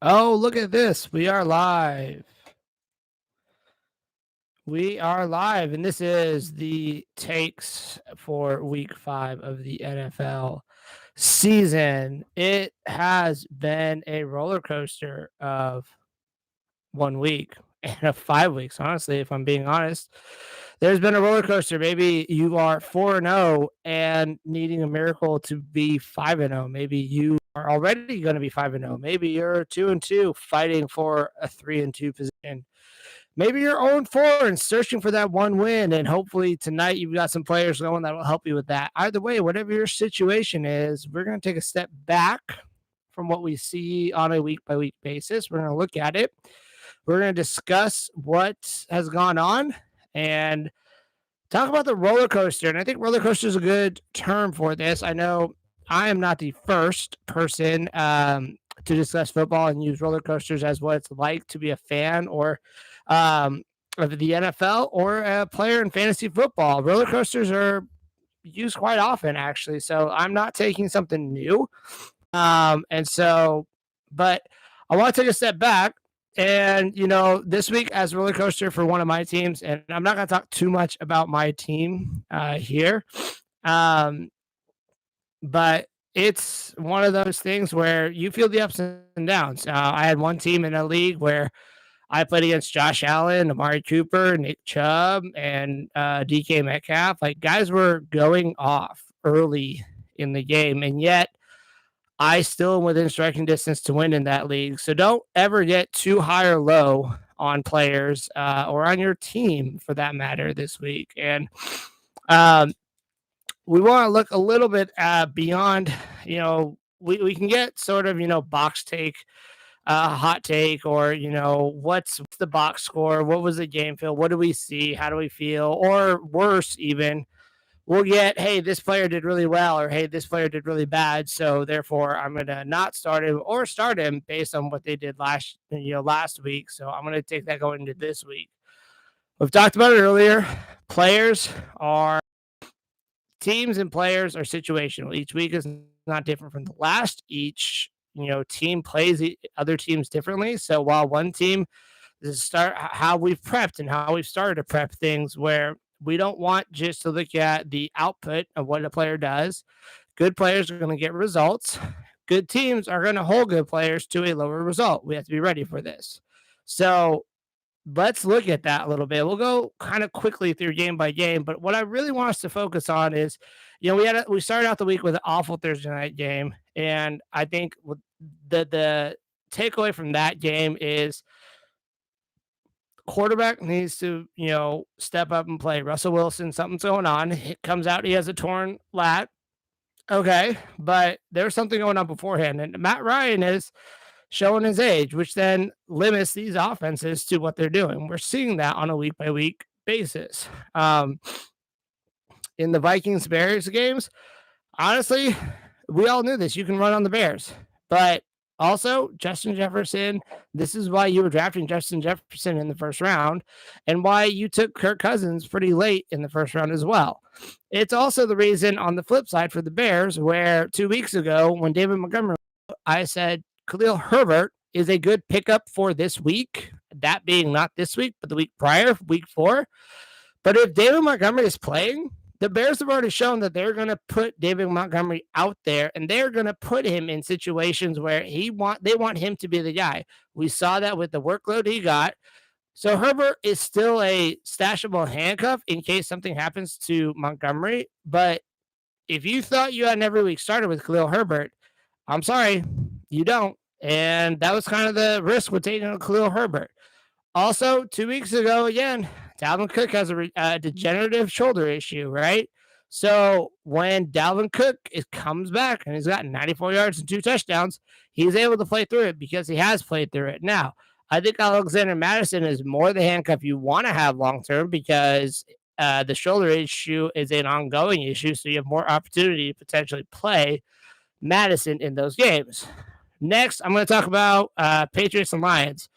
Oh, look at this. We are live. We are live, and this is the takes for week 5 of the NFL season. It has been a roller coaster of 1 week and of 5 weeks, honestly, if I'm being honest. There's been a roller coaster. Maybe you are 4-0 and needing a miracle to be 5-0. Maybe you are already going to be 5-0. Maybe you're 2-2 fighting for a 3-2 position. Maybe you're 0-4 and searching for that one win, and hopefully tonight you've got some players going that will help you with that. Either way, whatever your situation is, we're going to take a step back from what we see on a week by week basis. We're going to look at it. We're going to discuss what has gone on and talk about the roller coaster. And I think roller coaster is a good term for this. I know I am not the first person to discuss football and use roller coasters as what it's like to be a fan or of the NFL or a player in fantasy football. Roller coasters are used quite often, actually. So I'm not taking something new. But I want to take a step back. And, this week as roller coaster for one of my teams, and I'm not going to talk too much about my team here. But it's one of those things where you feel the ups and downs. I had one team in a league where I played against Josh Allen, Amari Cooper, Nick Chubb, and DK Metcalf. Like, guys were going off early in the game, and yet I still am within striking distance to win in that league. So don't ever get too high or low on players or on your team for that matter this week. And we want to look a little bit beyond, we can get sort of, box take, hot take, or, what's the box score? What was the game feel? What do we see? How do we feel? Or worse, even we'll get, hey, this player did really well, or hey, this player did really bad. So therefore, I'm gonna not start him or start him based on what they did last week. So I'm gonna take that going into this week. We've talked about it earlier. Teams and players are situational. Each week is not different from the last. Each team plays the other teams differently. So while one team start how we've prepped and how we've started to prep things where we don't want just to look at the output of what a player does. Good players are going to get results. Good teams are going to hold good players to a lower result. We have to be ready for this. So let's look at that a little bit. We'll go kind of quickly through game by game, but what I really want us to focus on is, we started out the week with an awful Thursday night game, and I think the takeaway from that game is quarterback needs to, step up and play. Russell Wilson, something's going on. It comes out, he has a torn lat. Okay, but there's something going on beforehand, and Matt Ryan is showing his age, which then limits these offenses to what they're doing. We're seeing that on a week by week basis. In the Vikings Bears games, honestly, we all knew this. You can run on the Bears, but also Justin Jefferson. This is why you were drafting Justin Jefferson in the first round, and why you took Kirk Cousins pretty late in the first round as well. It's also the reason on the flip side for the Bears, where 2 weeks ago when David Montgomery, I said Khalil Herbert is a good pickup for this week. That being not this week, but the week prior, week 4. But if David Montgomery is playing, the Bears have already shown that they're going to put David Montgomery out there, and they're going to put him in situations where they want him to be the guy. We saw that with the workload he got. So Herbert is still a stashable handcuff in case something happens to Montgomery. But if you thought you had an every week starter with Khalil Herbert, I'm sorry, you don't. And that was kind of the risk with taking Khalil Herbert. Also, 2 weeks ago, again, Dalvin Cook has a degenerative shoulder issue, right? So when Dalvin Cook comes back and he's got 94 yards and 2 touchdowns, he's able to play through it because he has played through it. Now, I think Alexander Mattison is more the handcuff you want to have long-term because the shoulder issue is an ongoing issue, so you have more opportunity to potentially play Madison in those games. Next, I'm going to talk about Patriots and Lions.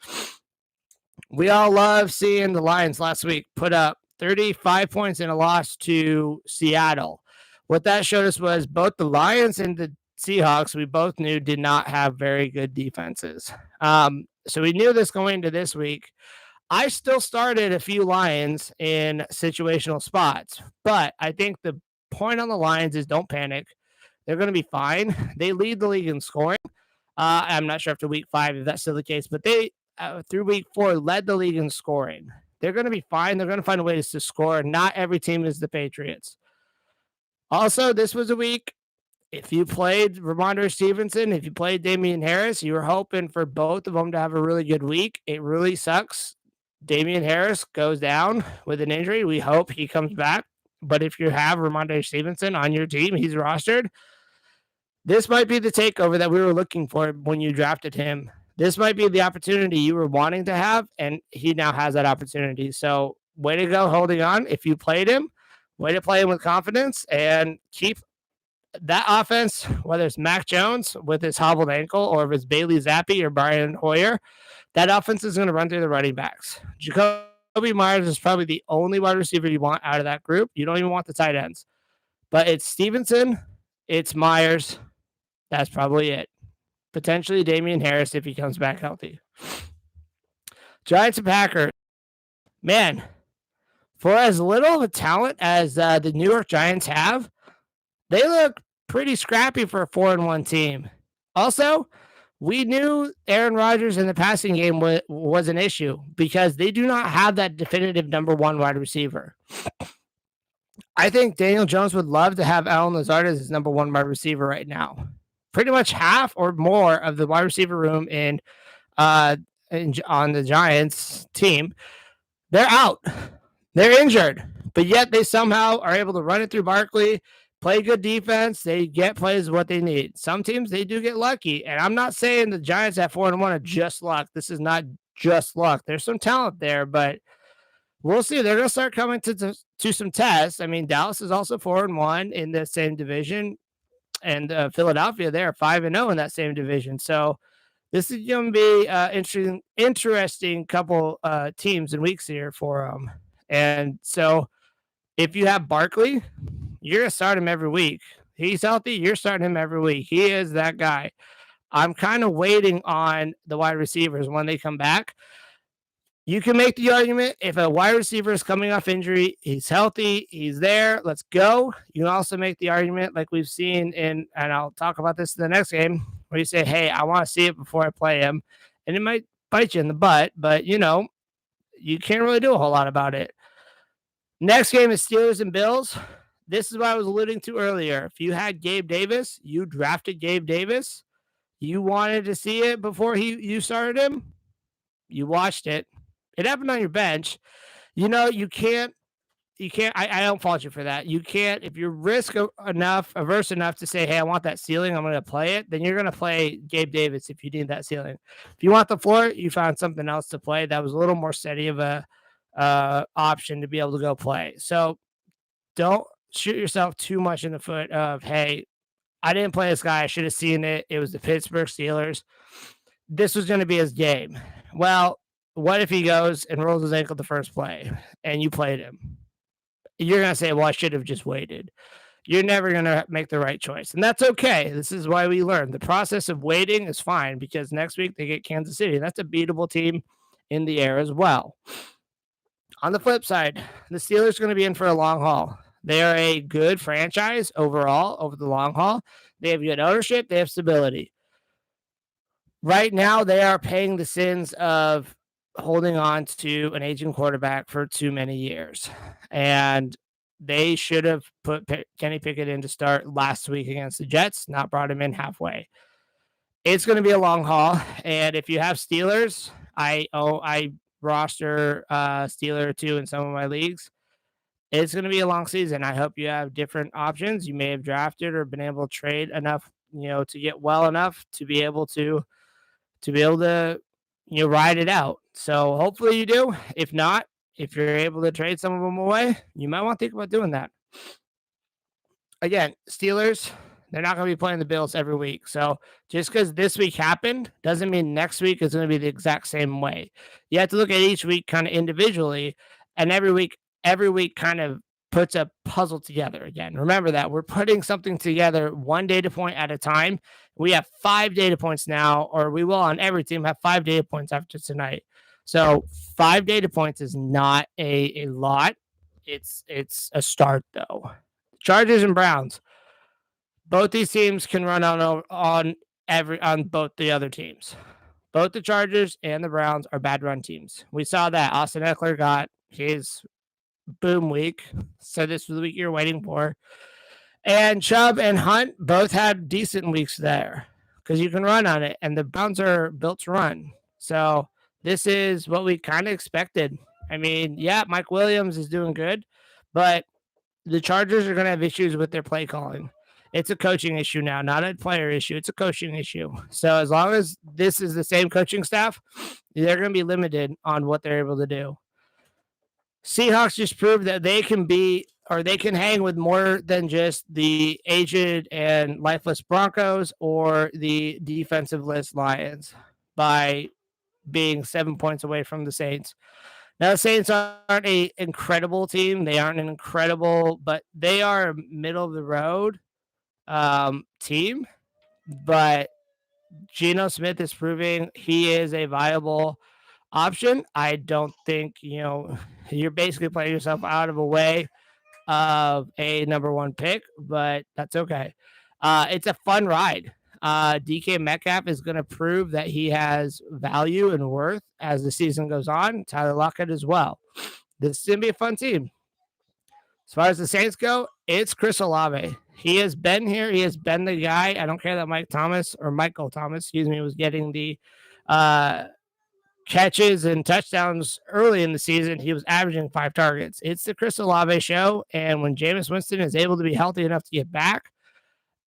We all love seeing the Lions last week put up 35 points in a loss to Seattle. What that showed us was both the Lions and the Seahawks, we both knew did not have very good defenses. So we knew this going into this week. I still started a few Lions in situational spots, but I think the point on the Lions is don't panic. They're going to be fine. They lead the league in scoring. I'm not sure after week 5 if that's still the case, but they through week 4 led the league in scoring. They're going to be fine. They're going to find ways to score. Not every team is the Patriots. Also, this was a week. If you played Ramondre Stevenson, if you played Damian Harris, you were hoping for both of them to have a really good week. It really sucks. Damian Harris goes down with an injury. We hope he comes back. But if you have Ramondre Stevenson on your team, he's rostered. This might be the takeover that we were looking for when you drafted him. This might be the opportunity you were wanting to have, and he now has that opportunity. So way to go holding on. If you played him, way to play him with confidence and keep that offense, whether it's Mac Jones with his hobbled ankle or if it's Bailey Zappi or Brian Hoyer, that offense is going to run through the running backs. Jacoby Myers is probably the only wide receiver you want out of that group. You don't even want the tight ends. But it's Stevenson, it's Myers. That's probably it. Potentially Damian Harris if he comes back healthy. Giants and Packers. Man, for as little of a talent as the New York Giants have, they look pretty scrappy for a 4-1 team. Also, we knew Aaron Rodgers in the passing game was an issue because they do not have that definitive number 1 wide receiver. I think Daniel Jones would love to have Allen Lazard as his number 1 wide receiver right now. Pretty much half or more of the wide receiver room on the Giants team, they're out. They're injured, but yet they somehow are able to run it through Barkley, play good defense. They get plays what they need. Some teams, they do get lucky. And I'm not saying the Giants at 4-1 are just luck. This is not just luck. There's some talent there, but we'll see. They're going to start coming to some tests. I mean, Dallas is also 4-1 in the same division. And Philadelphia, they're 5-0 in that same division. So this is going to be interesting couple teams and weeks here for them. And so if you have Barkley, you're going to start him every week. He's healthy. You're starting him every week. He is that guy. I'm kind of waiting on the wide receivers when they come back. You can make the argument if a wide receiver is coming off injury, he's healthy, he's there, let's go. You can also make the argument like we've seen and I'll talk about this in the next game, where you say, hey, I want to see it before I play him. And it might bite you in the butt, but, you can't really do a whole lot about it. Next game is Steelers and Bills. This is what I was alluding to earlier. If you had Gabe Davis, you drafted Gabe Davis, you wanted to see it before you started him, you watched it. It happened on your bench. You can't, I don't fault you for that. You can't, if you're averse enough to say, hey, I want that ceiling, I'm going to play it, then you're going to play Gabe Davis if you need that ceiling. If you want the floor, you found something else to play that was a little more steady of a option to be able to go play. So don't shoot yourself too much in the foot of, hey, I didn't play this guy. I should have seen it. It was the Pittsburgh Steelers. This was going to be his game. Well, what if he goes and rolls his ankle the first play and you played him? You're going to say, well, I should have just waited. You're never going to make the right choice. And that's okay. This is why we learn. The process of waiting is fine because next week they get Kansas City. That's a beatable team in the air as well. On the flip side, the Steelers are going to be in for a long haul. They are a good franchise overall over the long haul. They have good ownership. They have stability. Right now, they are paying the sins of holding on to an aging quarterback for too many years. And they should have put Kenny Pickett in to start last week against the Jets, not brought him in halfway. It's going to be a long haul. And if you have Steelers, I roster Steeler or two in some of my leagues. It's going to be a long season. I hope you have different options. You may have drafted or been able to trade enough, to get well enough to be able to ride it out. So hopefully you do. If not, if you're able to trade some of them away, you might want to think about doing that. Again, Steelers, they're not going to be playing the Bills every week. So just because this week happened doesn't mean next week is going to be the exact same way. You have to look at each week kind of individually, and every week kind of puts a puzzle together again. Remember that we're putting something together one data point at a time. We have 5 data points now, or we will on every team have 5 data points after tonight. So 5 data points is not a lot. It's a start though. Chargers and Browns. Both these teams can run on both the other teams. Both the Chargers and the Browns are bad run teams. We saw that Austin Eckler got his boom week. So this was the week you're waiting for. And Chubb and Hunt both had decent weeks there because you can run on it. And the Browns are built to run. So this is what we kind of expected. I mean, yeah, Mike Williams is doing good, but the Chargers are going to have issues with their play calling. It's a coaching issue now, not a player issue. It's a coaching issue. So as long as this is the same coaching staff, they're going to be limited on what they're able to do. Seahawks just proved that they can be, or they can hang with more than just the aged and lifeless Broncos or the defensive-less Lions by being 7 points away from the Saints. Now, the Saints aren't an incredible team. They aren't an incredible, but they are a middle-of-the-road team. But Geno Smith is proving he is a viable option. I don't think, you're basically playing yourself out of a way of a number one pick, but that's okay. It's a fun ride. DK Metcalf is going to prove that he has value and worth as the season goes on. Tyler Lockett as well. This is going to be a fun team. As far as the Saints go, it's Chris Olave. He has been here. He has been the guy. I don't care that Michael Thomas, was getting the catches and touchdowns early in the season. He was averaging 5 targets. It's the Chris Olave show. And when Jameis Winston is able to be healthy enough to get back,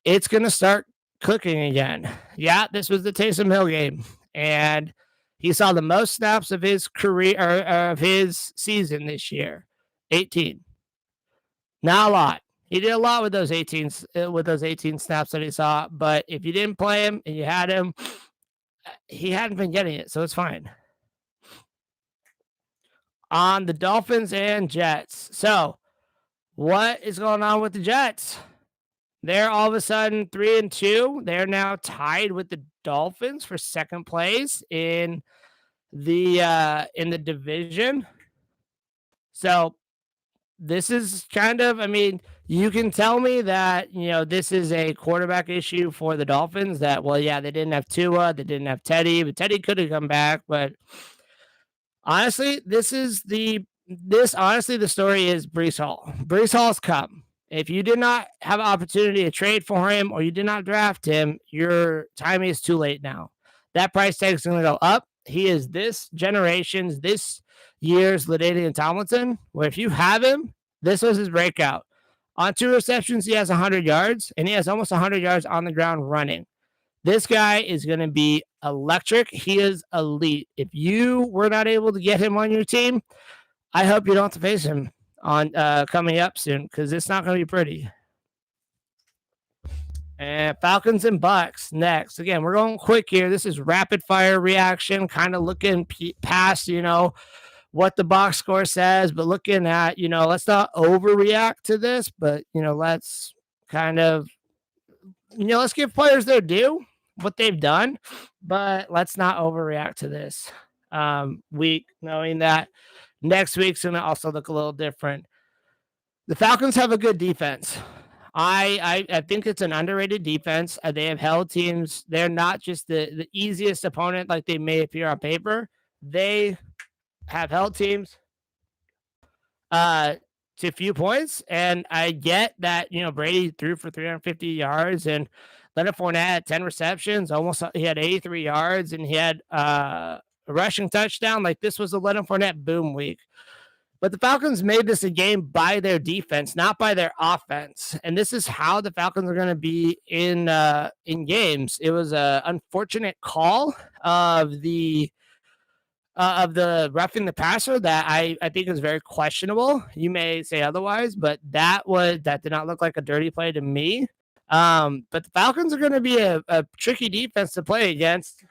it's going to start cooking again. Yeah, this was the Taysom Hill game. And he saw the most snaps of his career, or of his season this year. 18. Not a lot. He did a lot with those 18 snaps that he saw. But if you didn't play him and you had him, he hadn't been getting it. So it's fine. On the Dolphins and Jets. So what is going on with the Jets? They're all of a sudden 3-2. They're now tied with the Dolphins for second place in the division. So this is kind of, you can tell me that, this is a quarterback issue for the Dolphins that, well, yeah, they didn't have Tua, they didn't have Teddy, but Teddy could have come back. But honestly, the story is Breece Hall. Breece Hall's come. If you did not have an opportunity to trade for him or you did not draft him, your timing is too late now. That price tag is going to go up. He is this year's LaDainian Tomlinson, where if you have him, this was his breakout. On 2 receptions, he has 100 yards, and he has almost 100 yards on the ground running. This guy is going to be electric. He is elite. If you were not able to get him on your team, I hope you don't have to face him on coming up soon, because it's not going to be pretty. And Falcons and Bucks next. Again, we're going quick here. This is rapid fire reaction, kind of looking past, what the box score says, but looking at, let's not overreact to this, but, let's kind of, let's give players their due, what they've done, but let's not overreact to this week, knowing that next week's going to also look a little different. The Falcons have a good defense. I think it's an underrated defense. They have held teams. They're not just the easiest opponent like they may appear on paper. They have held teams to a few points. And I get that, Brady threw for 350 yards and Leonard Fournette had 10 receptions. He had 83 yards and he had a rushing touchdown. Like, this was a Leonard Fournette boom week. But the Falcons made this a game by their defense, not by their offense. And this is how the Falcons are going to be in games. It was an unfortunate call of the roughing the passer that I think is very questionable. You may say otherwise, but that did not look like a dirty play to me. But the Falcons are going to be a tricky defense to play against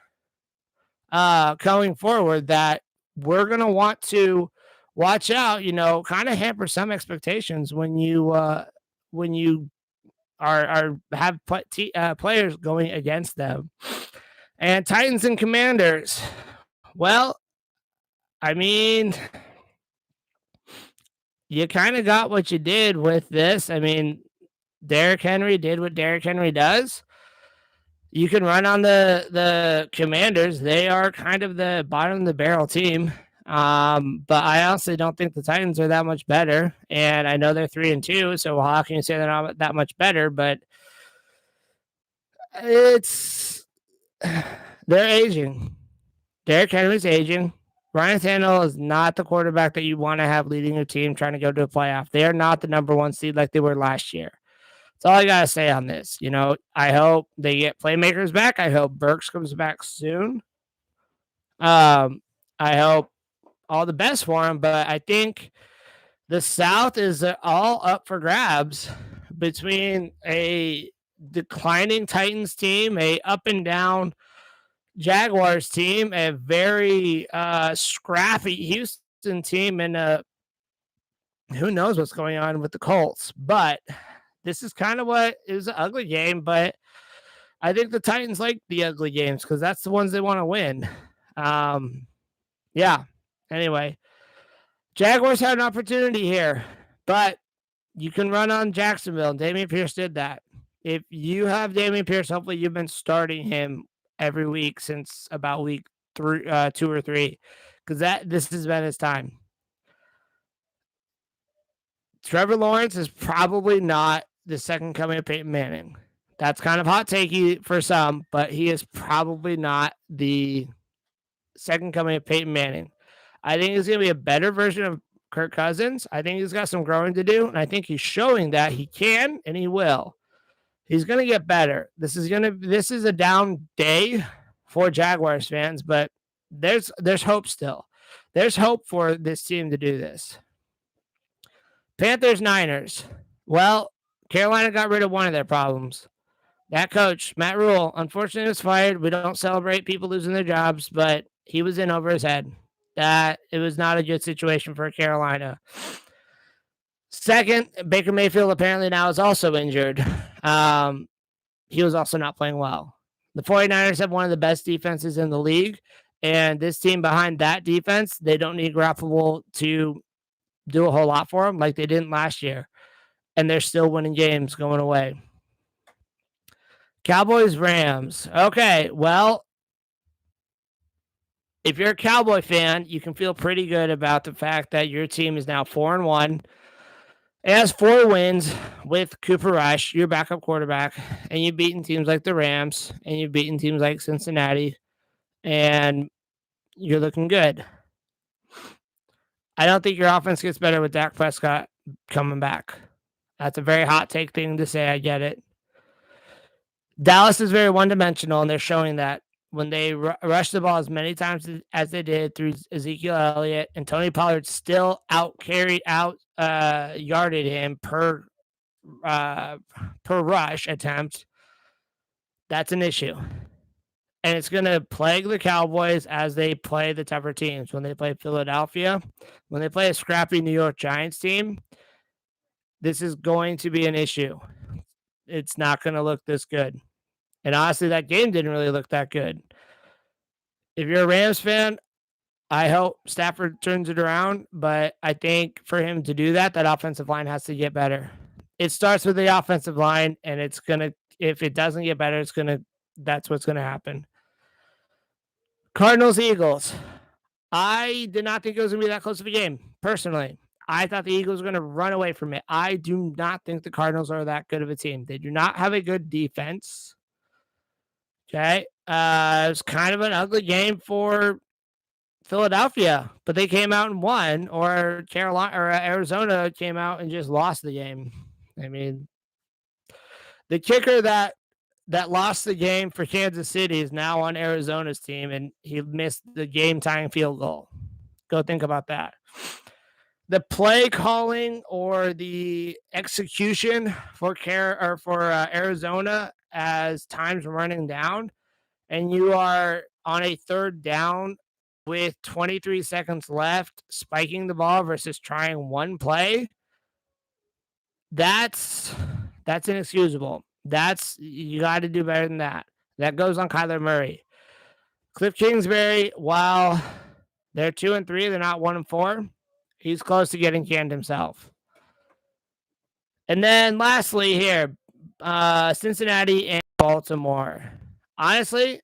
going forward, that we're going to want to watch out, kind of hamper some expectations when you are have players going against them. And Titans and Commanders. Well, I mean, you kind of got what you did with this. I mean, Derrick Henry did what Derrick Henry does. You can run on the Commanders. They are kind of the bottom of the barrel team. But I honestly don't think the Titans are that much better. And I know they're 3-2, so how can you say they're not that much better? But it's they're aging. Derrick Henry's aging. Ryan Tannehill is not the quarterback that you want to have leading your team trying to go to a playoff. They are not the number one seed like they were last year. That's all I gotta say on this. I hope they get playmakers back. I hope Burks comes back soon. I hope all the best for him, but I think the South is all up for grabs between a declining Titans team, a up and down Jaguars team, a very scrappy Houston team, and who knows what's going on with the Colts. But this is kind of what is an ugly game, but I think the Titans like the ugly games because that's the ones they want to win. Yeah. Anyway, Jaguars had an opportunity here, but you can run on Jacksonville. Dameon Pierce did that. If you have Dameon Pierce, hopefully you've been starting him every week since about week 2 or 3, because this has been his time. Trevor Lawrence is probably not the second coming of Peyton Manning. That's kind of hot takey for some, but he is probably not the second coming of Peyton Manning. I think he's going to be a better version of Kirk Cousins. I think he's got some growing to do, and I think he's showing that he can and he will. He's going to get better. This is a down day for Jaguars fans, but there's hope still. There's hope for this team to do this. Panthers, Niners. Well, Carolina got rid of one of their problems. That coach, Matt Rule, unfortunately was fired. We don't celebrate people losing their jobs, but he was in over his head. That it was not a good situation for Carolina. Second, Baker Mayfield apparently now is also injured. He was also not playing well. The 49ers have one of the best defenses in the league, and this team behind that defense, they don't need Garoppolo to do a whole lot for them like they didn't last year, and they're still winning games going away. Cowboys, Rams. Okay, well, if you're a Cowboy fan, you can feel pretty good about the fact that your team is now 4-1. It has 4 wins with Cooper Rush, your backup quarterback, and you've beaten teams like the Rams, and you've beaten teams like Cincinnati, and you're looking good. I don't think your offense gets better with Dak Prescott coming back. That's a very hot take thing to say. I get it. Dallas is very one-dimensional, and they're showing that when they rush the ball as many times as they did through Ezekiel Elliott, and Tony Pollard still yarded him per rush attempt. That's an issue. And it's going to plague the Cowboys as they play the tougher teams. When they play Philadelphia, when they play a scrappy New York Giants team, this is going to be an issue. It's not going to look this good. And honestly, that game didn't really look that good. If you're a Rams fan, I hope Stafford turns it around, but I think for him to do that, that offensive line has to get better. It starts with the offensive line, and if it doesn't get better, that's what's going to happen. Cardinals, Eagles. I did not think it was going to be that close of a game, personally. I thought the Eagles were going to run away from it. I do not think the Cardinals are that good of a team. They do not have a good defense. Okay. It was kind of an ugly game for Philadelphia, but they came out and won, or Carolina or Arizona came out and just lost the game. I mean, the kicker that lost the game for Kansas City is now on Arizona's team, and he missed the game-tying field goal. Go think about that. The play calling or the execution for Arizona as time's running down, and you are on a third down with 23 seconds left, spiking the ball versus trying one play, that's inexcusable. You got to do better than that. That goes on Kyler Murray. Cliff Kingsbury, while they're 2-3, they're not 1-4. He's close to getting canned himself. And then lastly here, Cincinnati and Baltimore. Honestly,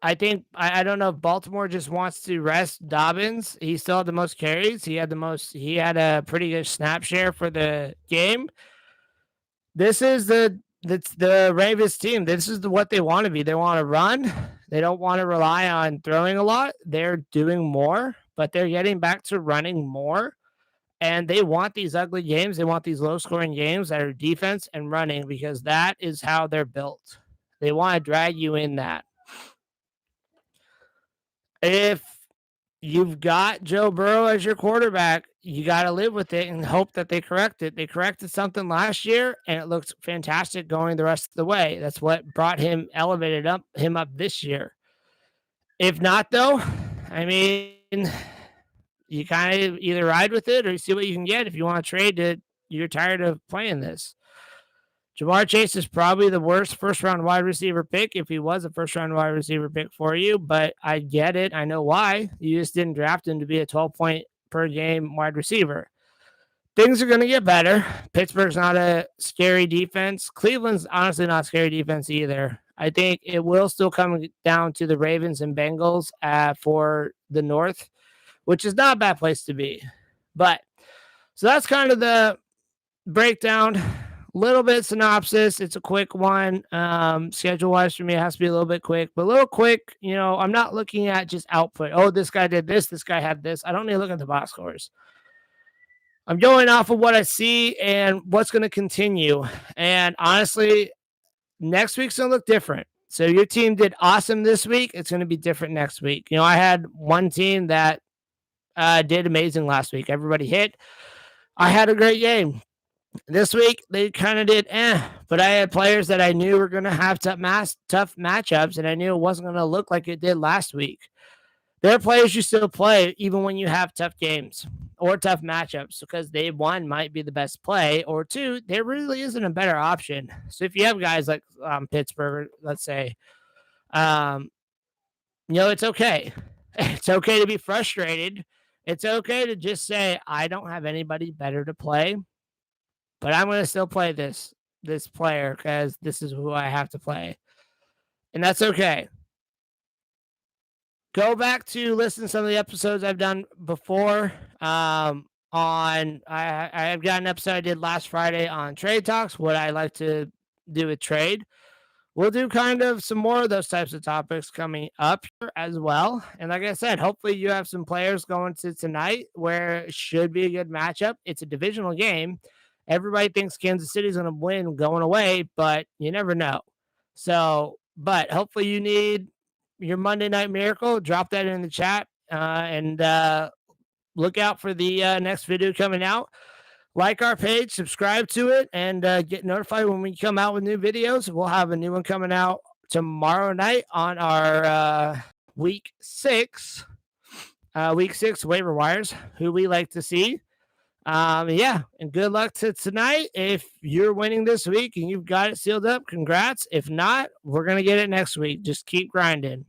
I think I don't know if Baltimore just wants to rest Dobbins. He still had the most carries. He had a pretty good snap share for the game. This is the Ravens team. This is what they want to be. They want to run. They don't want to rely on throwing a lot. They're doing more, but they're getting back to running more. And they want these ugly games. They want these low-scoring games that are defense and running because that is how they're built. They want to drag you in that. If you've got Joe Burrow as your quarterback, you got to live with it and hope that they correct it. They corrected something last year, and it looked fantastic going the rest of the way. That's what brought him him up this year. If not, though, I mean, you kind of either ride with it or you see what you can get. If you want to trade it, you're tired of playing this. Jamar Chase is probably the worst first-round wide receiver pick if he was a first-round wide receiver pick for you, but I get it. I know why. You just didn't draft him to be a 12-point-per-game wide receiver. Things are going to get better. Pittsburgh's not a scary defense. Cleveland's honestly not a scary defense either. I think it will still come down to the Ravens and Bengals for the North, which is not a bad place to be. But so that's kind of the breakdown. Little bit synopsis. It's a quick one. Schedule wise for me, it has to be a little bit quick, but a little quick. I'm not looking at just output. Oh, this guy did this. This guy had this. I don't need to look at the box scores. I'm going off of what I see and what's going to continue. And honestly, next week's going to look different. So your team did awesome this week. It's going to be different next week. I had one team that did amazing last week. Everybody hit. I had a great game. This week, they kind of did but I had players that I knew were going to have tough matchups, and I knew it wasn't going to look like it did last week. There are players you still play even when you have tough games or tough matchups because one might be the best play, or two, there really isn't a better option. So if you have guys like Pittsburgh, let's say, it's okay. It's okay to be frustrated. It's okay to just say, I don't have anybody better to play. But I'm going to still play this player because this is who I have to play. And that's okay. Go back to listen to some of the episodes I've done before. I've got an episode I did last Friday on trade talks, what I like to do with trade. We'll do kind of some more of those types of topics coming up here as well. And like I said, hopefully you have some players going to tonight where it should be a good matchup. It's a divisional game. Everybody thinks Kansas City's going to win going away, but you never know. So, but hopefully you need your Monday Night Miracle. Drop that in the chat and look out for the next video coming out. Like our page, subscribe to it, and get notified when we come out with new videos. We'll have a new one coming out tomorrow night on our week 6 waiver wires, who we like to see. And good luck to tonight. If you're winning this week and you've got it sealed up, congrats. If not, we're going to get it next week. Just keep grinding.